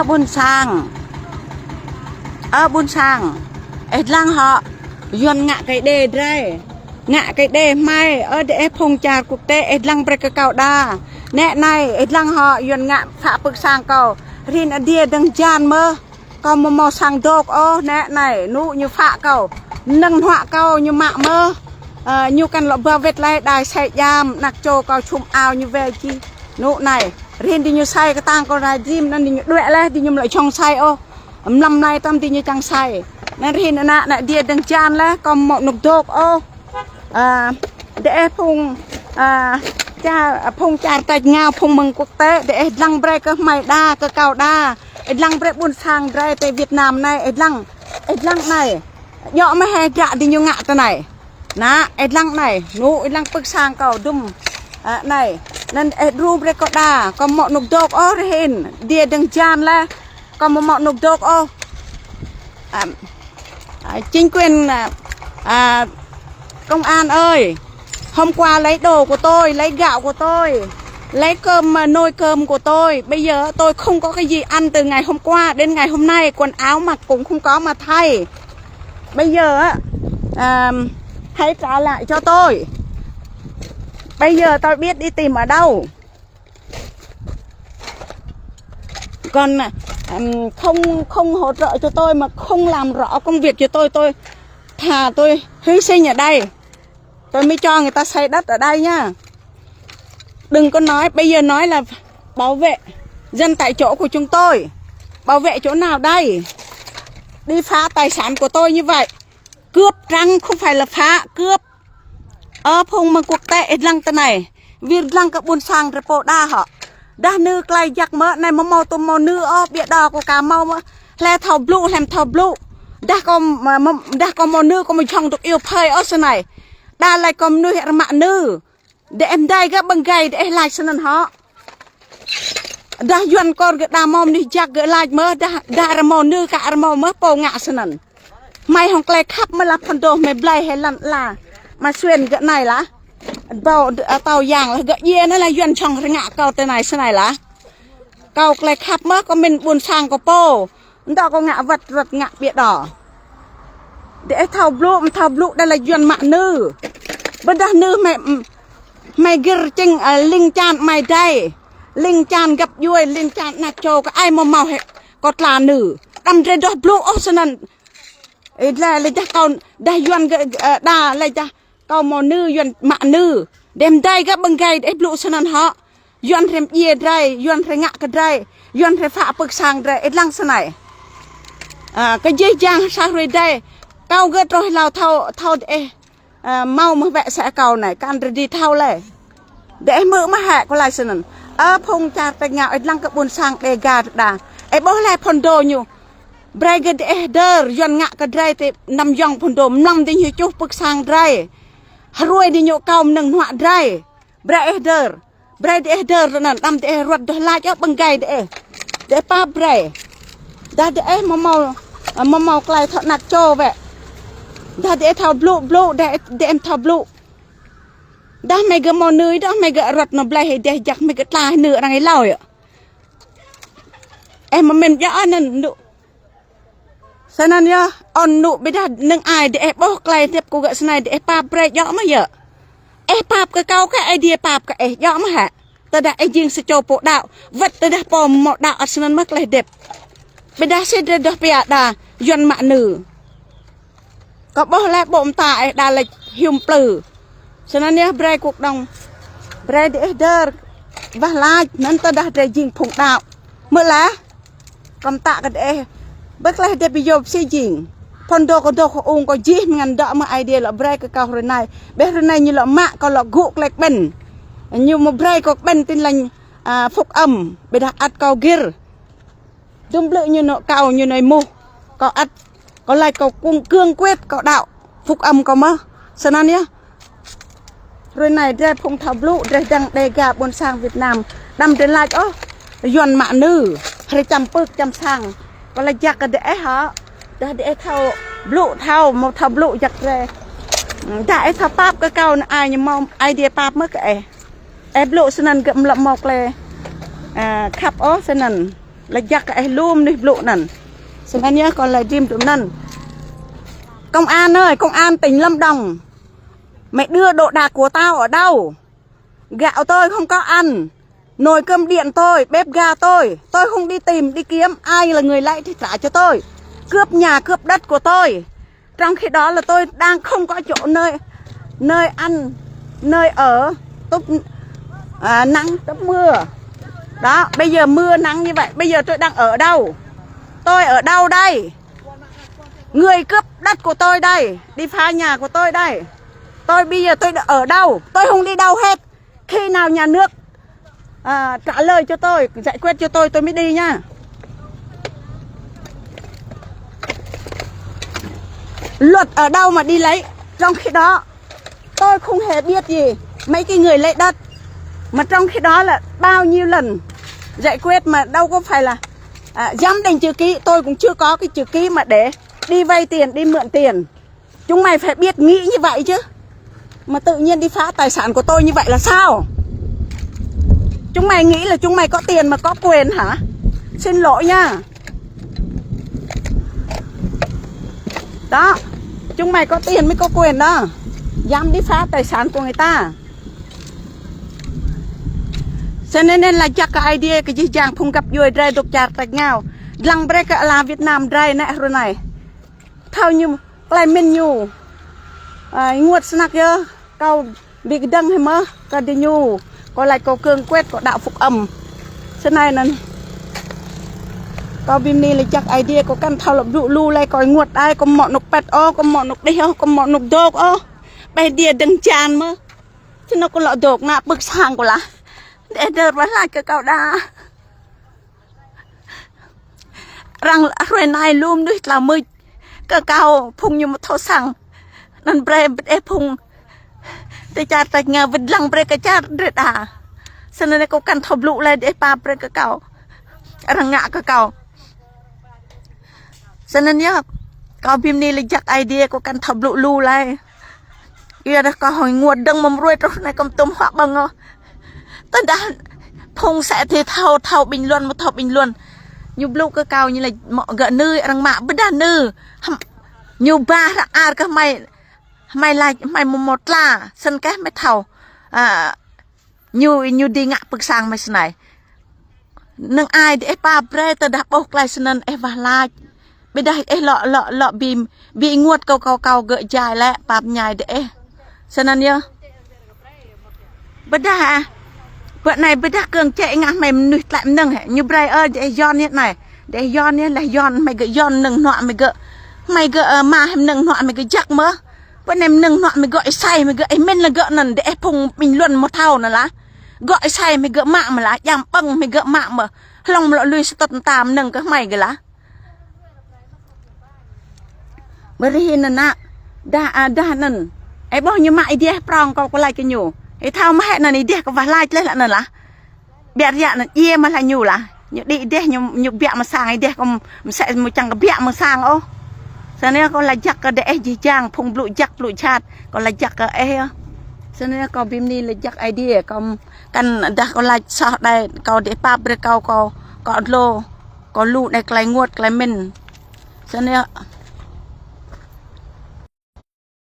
buôn sang ấy lăng họ dọn ngạ cái đề đây ngạ cái đề mai ở để phong trào quốc tế ấy lăng bạch cao đa nè này ấy lăng họ dọn ngạ phá bực sang cầu riêng ở địa đằng chan mơ còn một màu sang độc ô nè này nụ như phá cầu nâng họa cầu như mạ mơ như căn lọ bờ vết lại đài chạy giam nặc trô cầu chùm ao như về chi nụ này riêng đi như say cái tang con rai gym nên đi như đuệ lên đi như lại trong say ô năm nay tâm đi như trăng say nên riêng nè nè địa đằng chan lên còn một nục độc ô để phung cha phung cha tay ngao phung mừng quốc tế để lăng bre cơ mày đa cơ cao đa lăng bre buôn sang bre tại Việt Nam này lăng này dọ mới hay dạ đi như ngạ thế này ná lăng này nụ lăng bức sang cầu đum này nên ru bre có đa còn một nục độc ô riêng địa đằng chan lên còn một nục độc ô chính quyền công an ơi, hôm qua lấy đồ của tôi, lấy gạo của tôi, lấy cơm nồi cơm của tôi. Bây giờ tôi không có cái gì ăn từ ngày hôm qua đến ngày hôm nay, quần áo mặc cũng không có mà thay. Bây giờ hãy trả lại cho tôi. Bây giờ tôi biết đi tìm ở đâu. Còn không hỗ trợ cho tôi mà không làm rõ công việc cho tôi thà tôi hy sinh ở đây. Tôi mới cho người ta xây đất ở đây nhá. Đừng có nói, bây giờ nói là bảo vệ dân tại chỗ của chúng tôi. Bảo vệ chỗ nào đây? Đi phá tài sản của tôi như vậy. Cướp răng không phải là phá, cướp. Ở vùng mà quốc tế lăng tên này. Việt lăng các buôn sang report đa họ. Đa nữ clay giặc mỡ này mà màu tùm màu nữ ô bịa đỏ của cả màu mà. Lê thầu blue làm thầu blue. Đã có một nữ có một chồng được yêu phơi ở sân này. Đã lại có nữ hệ mạng nữ. Để em đây các bằng gầy để lại sân họ. Đã dọn con cái đà mồm đi chắc gỡ lại mơ. Đã ra màu nữ cả ra màu mơ bầu ngạ sân. Mày không clay khắp mới là phần đồ mày blay hay là. Mà xuyên gỡ này là. Bầu tàu vàng là gỡ dê nó là dọn chồng ngạ cầu tên này sân này là. Cầu clay khắp mơ có mình buồn sang có bồ. Đó có ngạ vật ngạ bịa đỏ. Để thầu blue đây là duyên mạng nữ. Bên đó nữ mày ghiền chinh linh chan mày đây. Linh chan gặp vui linh chan nạc trô có ai màu hết. Có là nữ. Đâm ra đó blue ocean. Là cha con đây duyên đà là cha con màu nữ duyên mạng nữ. Đem đây các bằng gai để blue ocean họ. Duyên thêm dìa đây, duyên thêm ngạ cái đây. Duyên thêm phá bực sang đây, ít lăng sân này. Cái dây dàng sao rồi đây. Cao gớt rồi lao thao để mau mà vẽ sẽ cầu này. Can đi thao lệ. Để mỡ mà hẹ có lại sân. Phong cha tay ngạo ít lăng các buôn sang để gà đà. Bố lại phong đồ nhu. Brega để đơ dọn ngạ cái đây thì nằm dòng phong đồ. Nằm đi như chút bức sang đây. Rồi đi nhộ cao nâng họa đây. Brega đơ rồi nè. Nằm để ruột đôi lại cho bằng gai để. Để pa bre. Đã để màu clay thật nạc trô vậy. Đã để thao blue để em thao blue. Đã mày gỡ màu nữ đó mày gỡ rật nó blay để giặc mày gỡ la nửa đang ấy lâu ạ. Em mà mình rõ nên nụ. Sao nên nhá on nụ bây giờ nâng ai để bó clay tiếp cô gỡ này để pa bre rõ mà giờ. Pap cái câu cái idea pap cái rõ mà hả. Ta đã riêng sẽ cho bộ đạo. Vật ta đã bỏ một đạo ở sân mất lại đẹp. Bây giờ sẽ được bịa đà dọn mạng nữ. Có bố lại bộm tại đà là hiểm plử. Cho nên nhé bre cuộc đồng. Bre để đơ và lại nên ta đã để dình phụng đạo. Mưa lá. Còn tạ cái để. Bất lại để bị dộp xe dình. Phần đồ có ung có dĩ ngăn đỡ mà idea là bre cái cao rồi này. Bé rồi này như là mạng có là gục lại bình. Như một bre có bình tin là phúc âm. Bây giờ ắt cao ghiền. Đúng lựa như nó cao như này mù. Có ắt. Có lại có cương quyết. Có đạo. Phúc âm có mơ. Sao nó nhé. Rồi này ra phong thảo blue. Rồi đang đề gà buôn sang Việt Nam. Đâm đến lại. Dọn mạng nữ. Rồi chăm bức chăm sang. Có lại giặc ở để hả. Để thao blue thao. Một thao blue giặc ra. Đã thao pap cái cao này. Ai nhưng mong idea pap mất cái. Blue xin ăn gậm lậm mọc lề. Khắp ố xin ăn. là giặc cái lùm đi lụ nần xem anh nhớ còn lại chim tụi nần công an ơi công an tỉnh Lâm Đồng mày đưa đồ đạc của tao ở đâu gạo tôi không có ăn nồi cơm điện tôi bếp ga tôi không đi tìm đi kiếm ai là người lại thì trả cho tôi cướp nhà cướp đất của tôi trong khi đó là tôi đang không có chỗ nơi ăn nơi ở túc nắng tấp mưa đó bây giờ mưa nắng như vậy bây giờ tôi đang ở đâu tôi ở đâu đây người cướp đất của tôi đây đi phá nhà của tôi đây tôi bây giờ tôi ở đâu tôi không đi đâu hết khi nào nhà nước trả lời cho tôi giải quyết cho tôi mới đi nha luật ở đâu mà đi lấy trong khi đó tôi không hề biết gì mấy cái người lấy đất mà trong khi đó là bao nhiêu lần giải quyết mà đâu có phải là giám định chữ ký tôi cũng chưa có cái chữ ký mà để đi vay tiền đi mượn tiền chúng mày phải biết nghĩ như vậy chứ mà tự nhiên đi phá tài sản của tôi như vậy là sao chúng mày nghĩ là chúng mày có tiền mà có quyền hả xin lỗi nha đó chúng mày có tiền mới có quyền đó dám đi phá tài sản của người ta cho nên là chắc cái idea cái gì chẳng phung gặp vui ra độc chặt tạch nhau lăng bre cả là Việt Nam đây nè rồi này theo như lại menu nguột snack nhớ câu bị đăng hay mơ cái đi nhu có lại có cương quét có đạo phục ẩm thế này nè có bim ni là chắc idea có căn thao lập dụ lu lại có nguột ai có mọn nục pet ô có mọn nục đi có mọn nục đột ô bây dia đừng tràn mơ chứ nó có lọ đột nạ bực sang của lá để đợt vẫn lại cái cậu đá rằng rồi này luôn đấy là mươi cái cậu phung như một thô sang nên bre để phung để chặt tại nhà vịt lăng bre cái chặt để đà cho nên có căn thọc lụ lên để pa bre cái cậu rằng ngã cái cậu cho nên nhá cậu phim này là chắc idea có căn thọc lụ lu lại kia đó có hồi nguồn đừng mầm ruồi trong này công tôm hoa bằng ngô tôi đã phong sẽ thì thao bình luận một thao bình luận nhiều lúc cái cao như là mọi gỡ nư rằng mạ bất đa nư nhiều ba là các mày là mày một là sân cái mày thầu nhiều đi ngã bực sang mày này nâng ai để ba bre tôi đã bốc lại sân em và lại bây đây em lọ bị nguột cầu gợi dài lại bạp nhài để sân nhá bất đa bữa này bây giờ cường chạy ngang mày nụt lại nâng hả như bray ơi để giòn như này để giòn như là giòn mày gợi giòn nâng nọ mày gợi mà em nâng nọ mày gợi chắc mơ bữa này nâng nọ mày gọi say mày gợi men là gợi nần để phùng bình luận một thao nữa lá gọi say mày gợi mạng mà lá giang băng mày gợi mạng mà lòng lọ lùi sẽ tận tàm nâng các mày cái lá bữa đi nè nè đa nần ấy bao nhiêu mại đi prong có lại cái nhủ ấy thao mà hẹn này đi có vài like lên lại là bẹt dạ là ie mà là nhủ là đi đi nhủ bẹt mà sang ấy đi còn sẽ một chẳng có bẹt mà sang ô cho nên con là chắc cái để gì chang phùng lụi chắc lụi chát còn là chắc cái e cho nên con bim ni là chắc idea con căn đã con là sao đây con để pa bê con lô con lụ này cái nguột cái mình cho nên